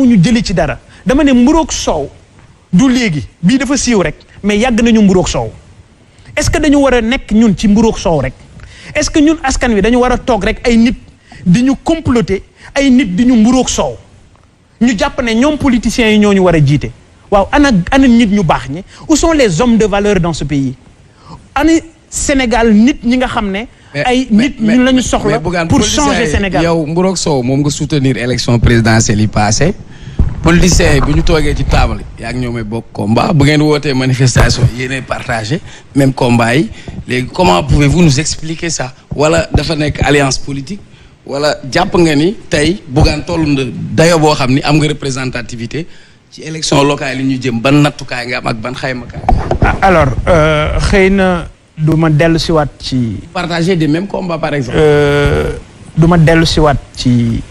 ñu jëli ci dara dama ne mburoog soow du léegi bii dafa siiw rek mais yàgg nañu mburoog soow est-ce que dañu war a nekk ñun ci mburoog soow rek est-ce que ñun askan wi dañu war a toog rek ay nit di ñu comploter ay nit di ñu mburoog soow ñu jàpp ne ñoom politiciens yi ñoo ñu war a jiite waaw ana nit ñu baax ñi où sont les hommes de valeur dans ce pays ana Sénégal nit ñi nga xam ne ay nit ñun la ñu soxla pour changer Sénégal. yow mburoog soow moom nga soutenir élection présidentielle yi passé politiciens yi bu ñu toogee ci table yaa ngi ñoomee bokk combat bu ngeen wootee manifestation yéenay partagé même combat yi léegi comment pouvez-vous nous expliquer ça wala dafa nekk alliance politique wala jàpp nga ni tey Bougane toll na dayo boo xam ni am nga représentativité ci élection locale yi ñu jëm ban nattukaay nga am ak ban xaymakaay. alors xëy na du ma dellu siwaat ci. partager des mêmes combats par exemple. du ma dellu siwaat ci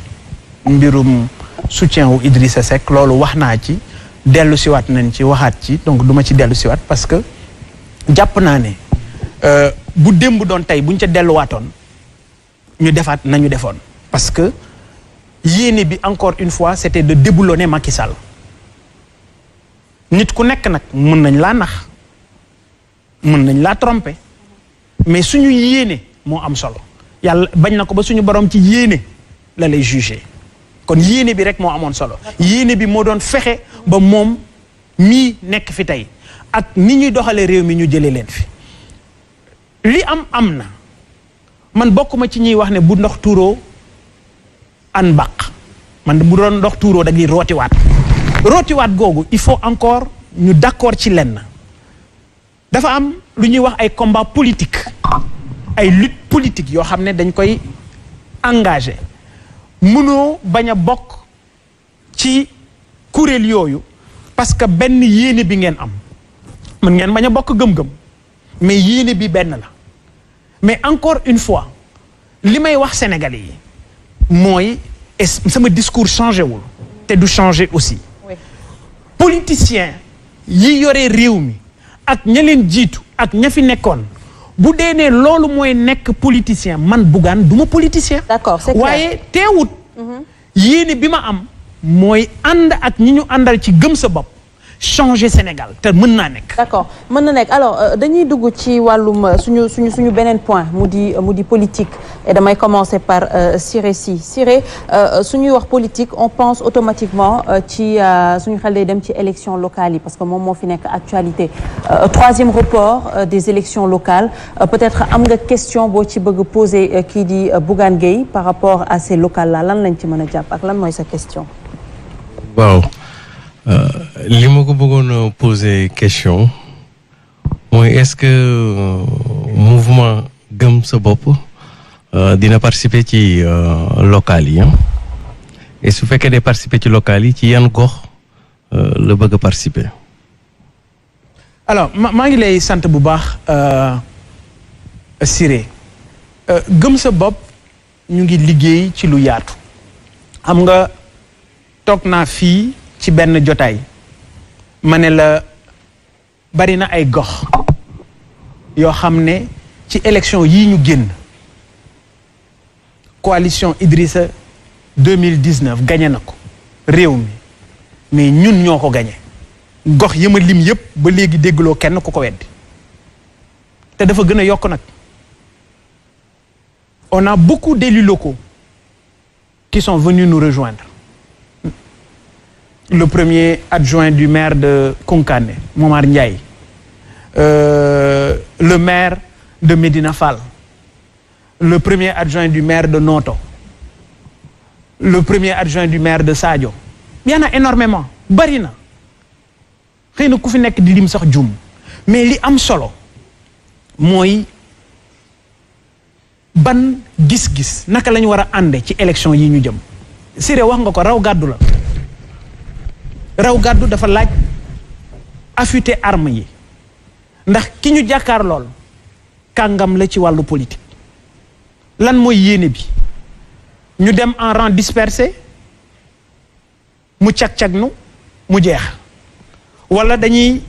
mbirum soutien wu Idrissa Seck loolu wax naa ci dellu siwaat nañ ci waxaat ci donc du ma ci dellu siwaat parce que jàpp naa ne bu démb doon tey buñ ca delluwaatoon ñu defaat nañu defoon parce que yéene bi encore une fois c'était de déboulonner Macky Sall nit ku nekk nag mën nañ laa nax mën nañ laa tromper mais suñu yéene moo am solo yàlla bañ na ko ba suñu borom ci yéene la lay juger kon yéene bi rek moo amoon solo yéene bi moo doon fexe ba moom mii nekk fi tey ak ni ñuy doxalee réew mi ñu jëlee leen fi li am na man bokkuma ci ñuy wax ne bu ndox tuuroo an baq man bu doon ndox tuuroo da ngay rootiwaat googu il faut encore ñu d'accord ci lenn dafa am lu ñuy wax ay combat politique ay lutte politique yoo xam ne dañ koy engagé mënoo bañ a bokk ci kuréel yooyu parce que benn yéene bi ngeen am mën ngeen bañ a bokk gëm-gëm mais yéene bi benn la mais encore une fois li may wax Sénégalais yi mooy sama discours changé wul te du changer aussi politicien yi yore réew mi ak ña leen jiitu ak ña fi nekkoon bu dee ne loolu mooy nekk politicien man Bougane du ma politicien. d'accord c'est clair waaye teewut. yéene bi ma am mooy ànd ak ñi ñu àndal ci gëm sa bopp changer Sénégal te mën naa nekk. d'accord mën na nekk alors dañuy dugg ci wàllum suñu beneen point mu di politique et damay commencer par Siré Sy Siré suñuy wax politique on pense automatiquement ci suñu xel day dem ci élections locales yi parce que moom moo fi nekk actualité troisième report des élections locales peut-être am nga question boo ci bëgg poser kii di Bougane Gueye par rapport à ces locales là lan lañ ci mën a jàpp ak lan mooy sa question. waaw. li ma ko bëggoon a poser question mooy est-ce que mouvement gëm sa bopp dina participer ci local yi et su fekkee de participer ci local yi ci yan gox la bëgg a participer. alors maa ngi lay sant bu baax Siré gëm sa bopp ñu ngi liggéey ci lu yaatu xam nga toog naa fii ci benn jotaay ma ne la bari na ay gox yoo xam ne ci élection yii ñu génn coalition Idrissa 2019 gagné na ko réew mi mais ñun ñoo ko gagné gox yëma lim yëpp ba léegi déggloo kenn ku ko weddi te dafa gën a yokk nag on a beaucoup d'élus locaux qui sont venus nous rejoindre. Le premier adjoint du maire de Koungkané, Momar Ndiaye, le maire de Médina Fall, le premier adjoint du maire de Noto, le premier adjoint du maire de Sadio. Il y en a énormément, bari na. Xëy na ku fi nekk di lim sax jum mais li am solo mooy ban gis-gis naka la ñu war a ànde ci élection yi ñu jëm. Siré wax nga ko raw gàddu la. raw gàddu dafa laaj affûter armes yi ndax ki ñu jàkkaar lool kàngam la ci wàllu politique lan mooy yéene bi ñu dem en rang dispersé mu cag-cag nu mu jeex wala dañuy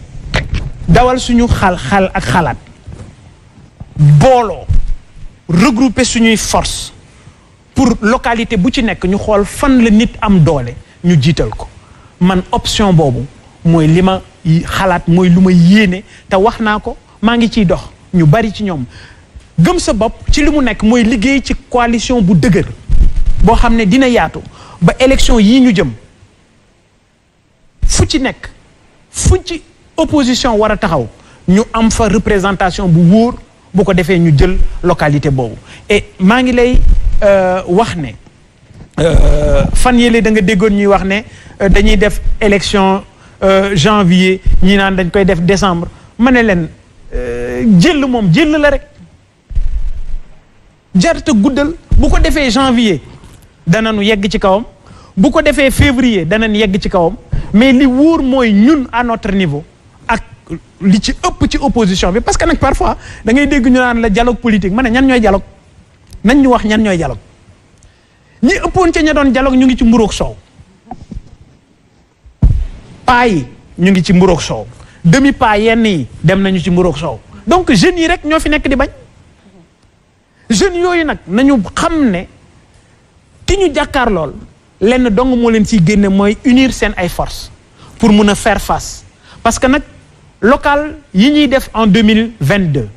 dawal suñu xal ak xalaat booloo regrouper suñuy force pour localité bu ci nekk ñu xool fan la nit am doole ñu jiital ko man option boobu mooy li ma xalaat mooy lu ma yéene te wax naa ko maa ngi ciy dox ñu bari ci ñoom gëm sa bopp ci li mu nekk mooy liggéey ci coalition bu dëgër boo xam ne dina yaatu ba élection yii ñu jëm fu ci nekk fu ci opposition war a taxaw ñu am fa représentation bu wóor bu ko defee ñu jël localité boobu et maa ngi lay wax ne fan yële da nga déggoon ñuy wax ne dañuy def élection janvier ñi naan dañ koy def décembre ma ne leen jël moom jël la rek jarta guddal bu ko defee janvier danañu yegg ci kawam bu ko defee février danañ yegg ci kawam mais li wóor mooy ñun à notre niveau ak li ci ëpp ci opposition bi parce que nag parfois da ngay dégg ñu naan la dialogue politique ma ne ñan ñooy dialogue nañ ñu wax ñan ñooy dialogue ñi ëppoon ca ña doon dialogue ñu ngi ci mburoog soow paa yi ñu ngi ci mburoog soow demi paa yenn yi dem nañu ci mburoog soow donc jeunes yi rek ñoo fi nekk di bañ jeunes yooyu nag nañu xam ne ki ñu jàkkaar lool lenn dong moo leen ciy génne mooy unir seen ay forces pour mun a faire face parce que nag local yi ñuy def en 2022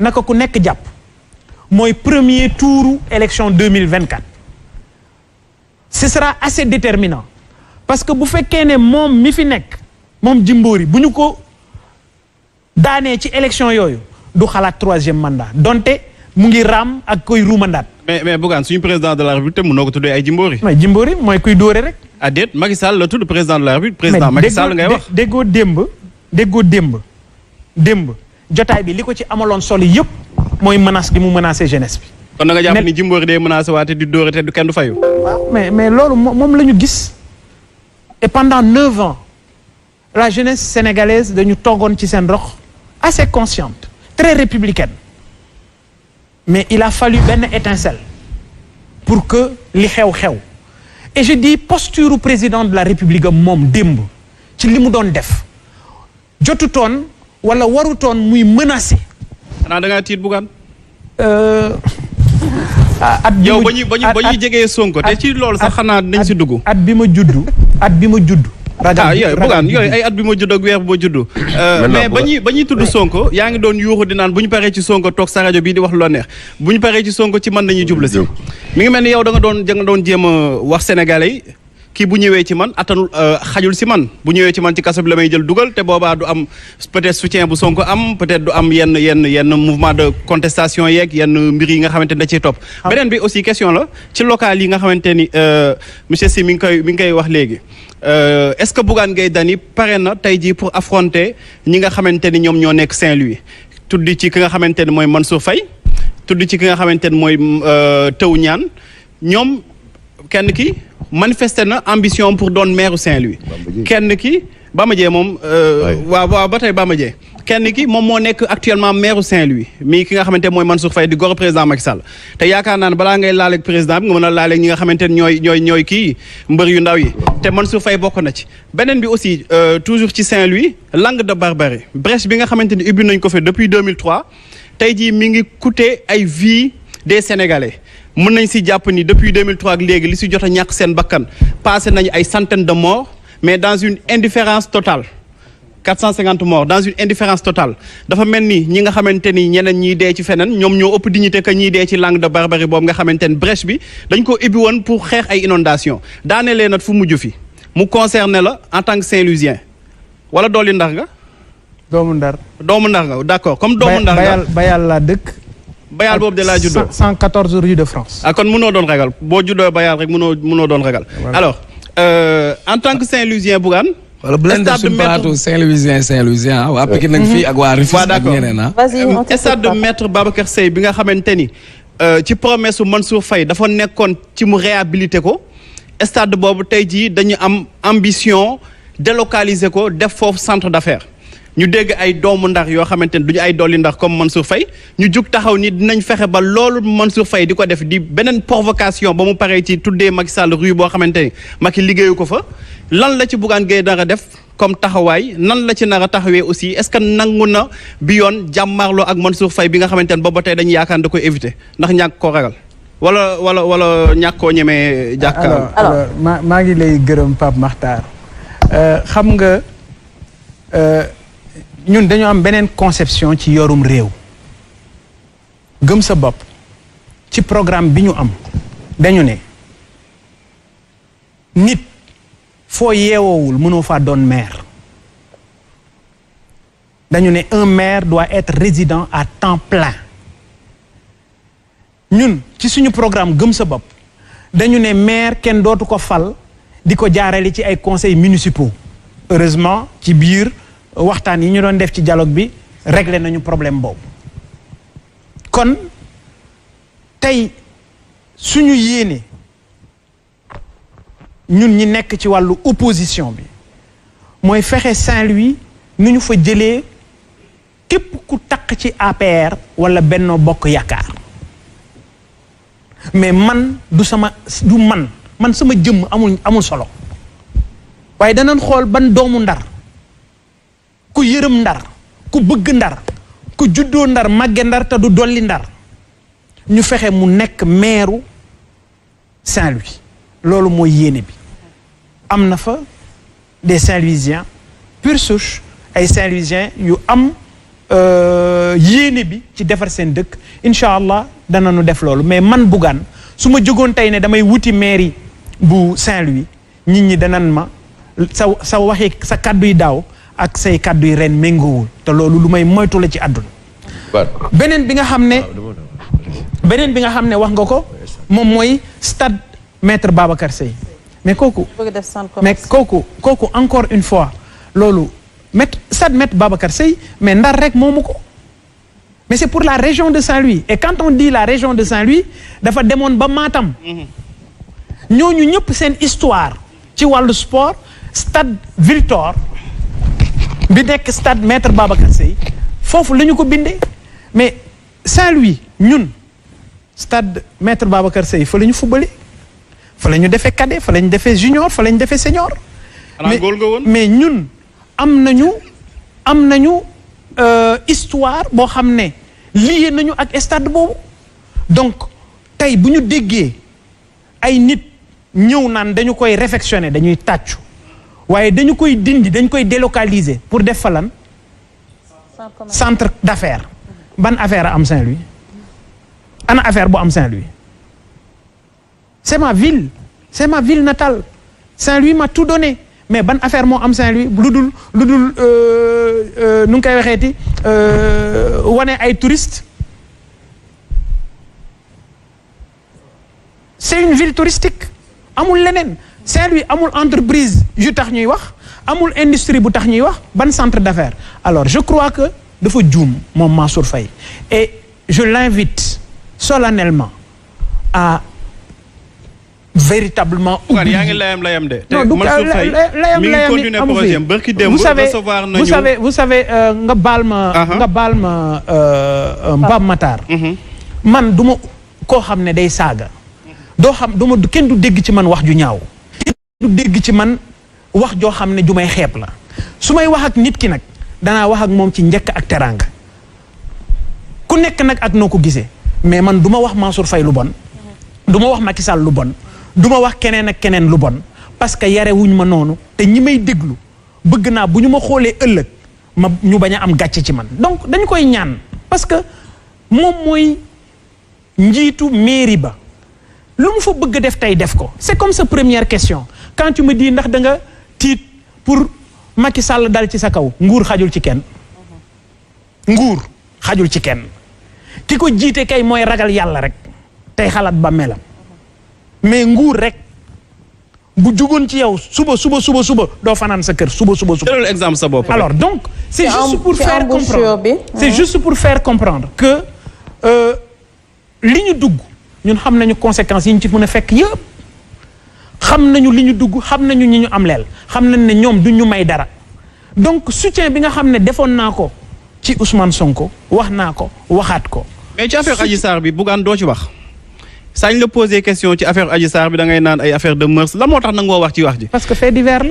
naka ku nekk jàpp mooy premier touru élection 2024 ce sera assez déterminant parce que bu fekkee ne moom mi fi nekk moom Jimbori bu ñu ko daanee ci élection yooyu du xalaat troisième mandat donte mu ngi raam ak koy ruumandaat. mais Bougane suñu président de la République te mënoo ko tuddee ay Jimbori. mais Jimbori mooy kuy dóore rek. ah déet Macky Sall la tudd président de la République. président Macky Sall ngay wax déggoo démb jotaay bi li ko ci amaloon solo yëpp mooy menace gi mu menacé jeunesse bi. kon da nga jàpp ni Jimbori day menacé waate di dóore te du kenn du fayu. waaw mais loolu moom la ñu gis et pendant 9 ans la jeunesse sénégalaise dañu toogoon ci seen rox assez consciente très républicaine. mais il a fallu benn étincelle pour que li xew et je dis posture président de la république moom démb ci li mu doon def jotutoon wala warutoon muy menacer. xanaa da ngaa tiit Bougane. yow ba ñuy jegee Sonko te ci loolu sax xanaa nañ si dugg. at bi ma judd. yooyu Bougane yooyu ay at bi ma judd ak weer bi ma judd. mais ba ñuy tudd Sonko yaa ngi doon yuuxu di naan bu ñu paree ci Sonko toog sa rajo bii di wax loo neex bu ñu paree ci Sonko ci man nañuy jublu si. mi ngi mel ni yow da nga doon jéem a wax sénégalais yi kii bu ñëwee ci man attanul xajul si man bu ñëwee ci man ci kaso bi la may jël dugal te boobaa du am peut-être soutien bu Sonko am peut-être du am yenn mouvement de contestation yeeg yenn mbir yi nga xamante ni da ciy topp. beneen bi aussi question la ci local yi nga xamante ni monsieur Sy mi ngi koy wax léegi. est-ce que Bougane Gueye Dany pare na tey jii pour affronter ñi nga xamante ni ñoom ñoo nekk Saint-Louis tuddi ci ki nga xamante ni mooy Mansour Faye tuddi ci ki nga xamante ni mooy Taw Ñaan ñoom kenn ki manifesté na ambition pour doon maire Saint-Louis kenn ki Bamba Dieng moom waaw ba tey Bamba Dieng kenn ki moom moo nekk actuellement maire Saint-Louis mii ki nga xamante mooy Mansour Faye di goro président Macky Sall te yaakaar naa ne balaa ngay laaleeg président bi nga mën a laaleeg ñi nga xamante ne ñooy kii mbër yu ndaw yi te Mansour Faye bokk na ci beneen bi aussi toujours ci Saint-Louis Langue de Barbarie brèche bi nga xamante ni ubbi nañ ko fi depuis 2003 tey jii mi ngi coûter ay vie des Sénégalais mën nañ si jàpp ni depuis 2003 ak léegi li si jot a ñàkk seen bakkan passé nañu ay centaines de morts mais dans une indifférence totale 450 morts dans une indifférence totale dafa mel ni ñi nga xamante ni ñeneen ñiy dee ci feneen ñoom ñoo ëpp dignité que ñiy dee ci Langue de Barbarie boobu nga xamante ni brèche bi dañ ko ubbi woon pour xeex ay inondations daanelee nag fu mujj fi mu concerné la en tant que Saint-Louisien wala dolli ndar nga. doomu ndar nga d'accord comme doomu ndar nga bayal laa dëkk. bayal boobu de laa juddoo 114 rue de France. ah kon mënoo doon ragal boo juddoo bayal rek mënoo doon ragal. alors en tant que Saint-Louisien Bougane. wala bu leen def suñu plateau Saint-Louisien waa Pikine nag fii ak waa Rufisque ak ñeneen stade de maître Babacar Seye bi nga xamante ni ci promesse su Mansour Faye dafa nekkoon ci mu réhabilité ko stade boobu tey jii dañu am ambition délocaliser ko def foofu centre d'affaires ñu dégg ay doomu ndar yoo xamante ni duñu ay dolli ndar comme Mansour Faye ñu jug taxaw ni dinañ fexe ba loolu Mansour Faye di ko def di beneen provocation ba mu paree ci tuddee Macky Sall rue boo xamante ni Macky liggéeyu ko fa lan la ci Bougane Gueye dara def comme taxawaay nan la ci nar a taxawee aussi est-ce que nangu na bi yoon jàmmarloo ak Mansour Faye bi nga xamante ne booba tey dañuy yaakaar da koy éviter ndax ñàkk koo ragal. wala ñàkkoo ñemee jàkkaarloo. alors maa ngi lay gërëm Pape Makhtar xam nga ñun dañu am beneen conception ci yorum réew gëm sa bopp ci programme bi ñu am dañu ne nit foo yeewoowul mënoo faa doon maire dañu ne un maire doit être résident à temps plein ñun ci suñu programme gëm sa bopp dañu ne maire kenn dootu ko fal di ko jaarale ci ay conseils municipaux heureusement ci biir waxtaan yi ñu doon def ci dialogue bi réglé nañu problème boobu kon tey suñu yéene ñun ñi nekk ci wàllu opposition bi mooy fexe Saint-Louis nu ñu fa jëlee képp ku takk ci APR wala Benno Bokk Yaakaar mais man du sama jëmm amul solo waaye danañ xool ban doomu Ndar ku yërëm Ndar ku bëgg Ndar ku juddoo Ndar màgge Ndar te du dolli Ndar ñu fexe mu nekk meeru Saint-Louis loolu mooy yéene bi am na fa des Saint-Louisiens pure souche ay Saint-Louisiens yu am yéene bi ci defar seen dëkk incha allah danañu def loolu mais man Bougane su ma jógoon tey ne damay wuti mairie bu Saint-Louis nit ñi danan ma sa waxi sa kàddu yi daaw ak say kàddu yi ren méngoowul te loolu lu may moytu la ci àdduna beneen bi nga xam ne wax nga ko moom mooy stade Maître Babacar Seye mais kooku encore une fois loolu stade Maître Babacar Seye mais Ndar rek moomu ko mais c'est pour la région de Saint-Louis et quand on dit la région de Saint-Louis dafa demoon ba Matam ñooñu ñëpp seen histoire ci wàllu sport stade Victor bi nekk stade Maître Babacar Seye foofu la ñu ko bindee mais Saint-Louis ñun stade Maître Babacar Seye fa la ñu fubale fa la ñu defee cadet fa la ñu defee junior fa la ñu defee senior mais ñun am nañu histoire boo xam ne lié nañu ak stade boobu donc tey bu ñu déggee ay nit ñëw naan dañu koy réfectionner dañuy tàccu waaye dañu koy dindi dañ koy délocaliser pour def fa lan centre d'affaires ban affaire a am Saint-Louis ana affaire bu am Saint-Louis c'est ma ville natale Saint-Louis m'a tout donné mais ban affaire moo am Saint-Louis lu dul nu ngi koy waxeeti wane ay touristes c'est une ville touristique amul leneen Saint-Louis amul entreprise yu tax ñuy wax amul industrie bu tax ñuy wax ban centre d'affaires alors je crois que dafa juum moom Mansour Faye et je l'invite solennellement à véritablement ubbi yaa ngi layam de. non du layam mi ngi continuer projet barki démb recevoir nañu vous savez nga baal ma Mbam Matar man du ma koo xam ne day saaga kenn du dégg ci man wax ju ñaaw du dégg ci man wax joo xam ne ju may xeeb la su may wax ak nit ki nag danaa wax ak moom ci njëkk ak teraanga ku nekk nag ak noo ko gisee mais man du ma wax Mansour Faye lu bon du ma wax Macky Sall lu bon du ma wax keneen ak keneen lu bon parce que yare wuñ ma noonu te ñi may déglu bëgg naa bu ñu ma xoolee ëllëg ñu bañ a am gàcce ci man donc dañu koy ñaan parce que moom mooy njiitu mairie ba lu mu fa bëgg def tey def ko c'est comme sa première question quand tu me dis ndax da nga tiit pour Macky Sall dal ci sa kaw nguur xajul ci kenn ki ko jiite kay mooy ragal yàlla rek tey xalaat ba melam mais nguur rek bu jugoon ci yow suba doo fanaan sa kër suba. jëlal exemple sa bopp. alors donc c'est juste pour faire comprendre que li ñu dugg ñun xam nañu conséquences yi ñu ci mën a fekk yëpp xam nañu li ñu dugg xam nañu ñi ñu am leel xam nañ ne ñoom duñ ñu may dara donc soutien bi nga xam ne defoon naa ko ci Ousmane Sonko wax naa ko waxaat ko. mais ci affaire Adji Sarr bi Bougane doo ci wax. sañ la poser question ci affaire Adji Sarr bi da ngay naan ay affaire de mœurs la moo tax nangoo wax ci wax ji. parce que fait divers la.